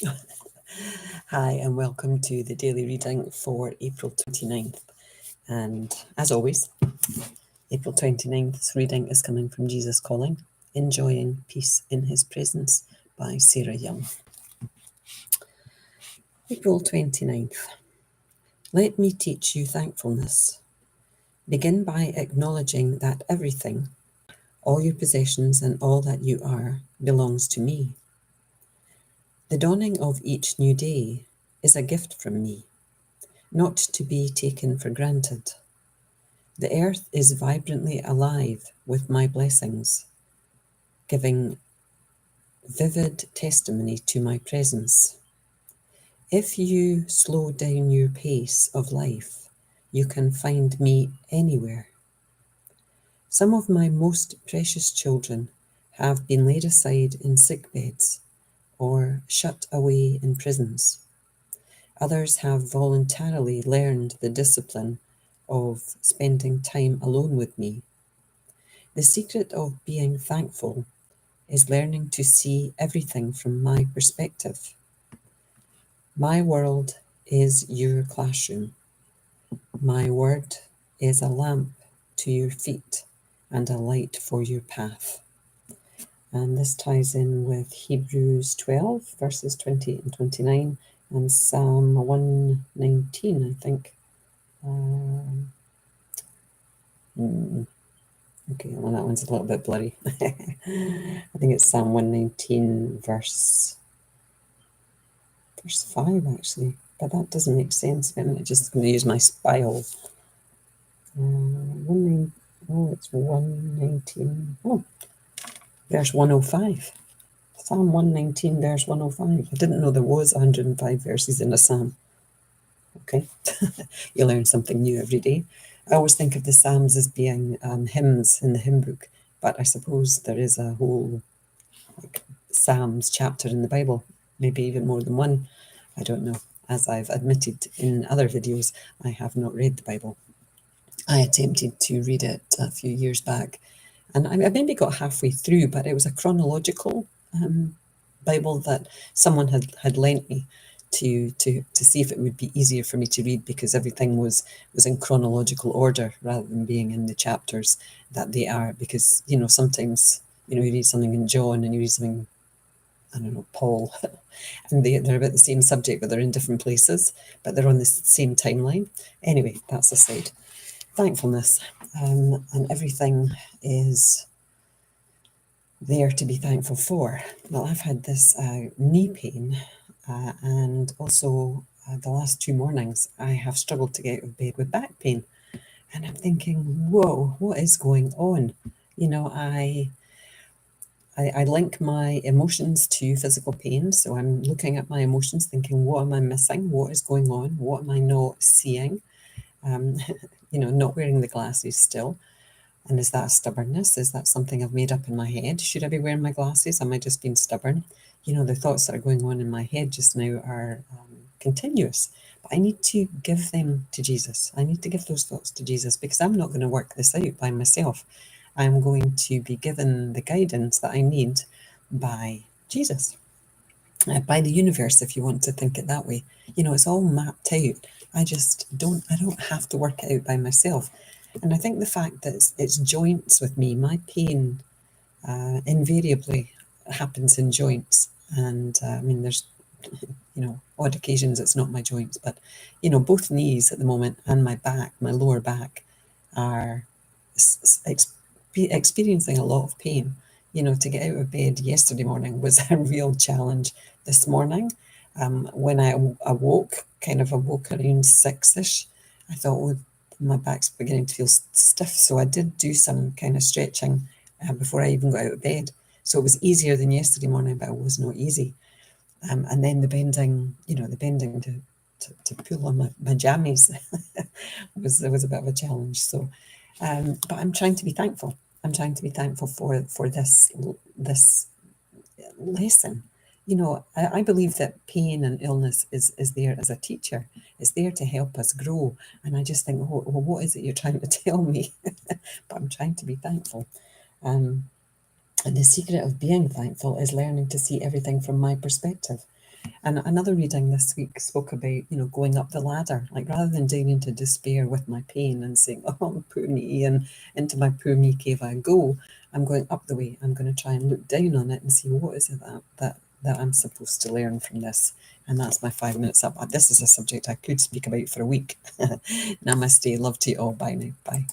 Hi, and welcome to the daily reading for April 29th. And as always, April 29th's reading is coming from Jesus Calling, Enjoying Peace in His Presence by Sarah Young. April 29th. Let me teach you thankfulness. Begin by acknowledging that everything, all your possessions and all that you are, belongs to me. The dawning of each new day is a gift from me, not to be taken for granted. The earth is vibrantly alive with my blessings, giving vivid testimony to my presence. If you slow down your pace of life, you can find me anywhere. Some of my most precious children have been laid aside in sick beds or shut away in prisons. Others have voluntarily learned the discipline of spending time alone with me. The secret of being thankful is learning to see everything from my perspective. My world is your classroom. My word is a lamp to your feet and a light for your path. And this ties in with Hebrews 12, verses 28 and 29, and Psalm 119, I think. Okay, well, that one's a little bit blurry. I think it's Psalm 119, verse 5, actually. But that doesn't make sense. I'm just going to use my spile. It's 119. Oh, verse 105. Psalm 119, verse 105. I didn't know there was 105 verses in a psalm. Okay, you learn something new every day. I always think of the Psalms as being hymns in the hymn book, but I suppose there is a whole Psalms chapter in the Bible, maybe even more than one. I don't know. As I've admitted in other videos, I have not read the Bible. I attempted to read it a few years back, and I maybe got halfway through, but it was a chronological Bible that someone had lent me to see if it would be easier for me to read, because everything was in chronological order rather than being in the chapters that they are. Because sometimes you read something in John and you read something, I don't know, Paul, and they're about the same subject, but they're in different places, but they're on the same timeline. Anyway, that's aside. Thankfulness, and everything is there to be thankful for. Well, I've had this knee pain, and also the last 2 mornings I have struggled to get out of bed with back pain, and I'm thinking, whoa, what is going on? I link my emotions to physical pain, so I'm looking at my emotions thinking, what am I missing? What is going on? What am I not seeing? Not wearing the glasses still. And is that stubbornness? Is that something I've made up in my head? Should I be wearing my glasses? Am I just being stubborn? The thoughts that are going on in my head just now are continuous. But I need to give them to Jesus. I need to give those thoughts to Jesus, because I'm not going to work this out by myself. I'm going to be given the guidance that I need by Jesus, by the universe, if you want to think it that way. It's all mapped out. I don't have to work it out by myself. And I think the fact that it's joints with me, my pain invariably happens in joints. And there's, odd occasions it's not my joints, but, both knees at the moment and my back, my lower back, are experiencing a lot of pain. To get out of bed yesterday morning was a real challenge. This morning, when I awoke around 6ish, I thought, oh, my back's beginning to feel stiff. So I did do some kind of stretching before I even got out of bed. So it was easier than yesterday morning, but it was not easy. And then the bending to pull on my jammies was a bit of a challenge. So, but I'm trying to be thankful. I'm trying to be thankful for this lesson. I believe that pain and illness is there as a teacher. It's there to help us grow. And I just think, well, what is it you're trying to tell me? But I'm trying to be thankful. And the secret of being thankful is learning to see everything from my perspective. And another reading this week spoke about, going up the ladder. Like, rather than digging into despair with my pain and saying, oh, poor me, and into my poor me cave I go, I'm going up the way. I'm going to try and look down on it and see what is it that I'm supposed to learn from this. And that's my 5 minutes up. This is a subject I could speak about for a week. Namaste. Love to you all. Bye now. Bye.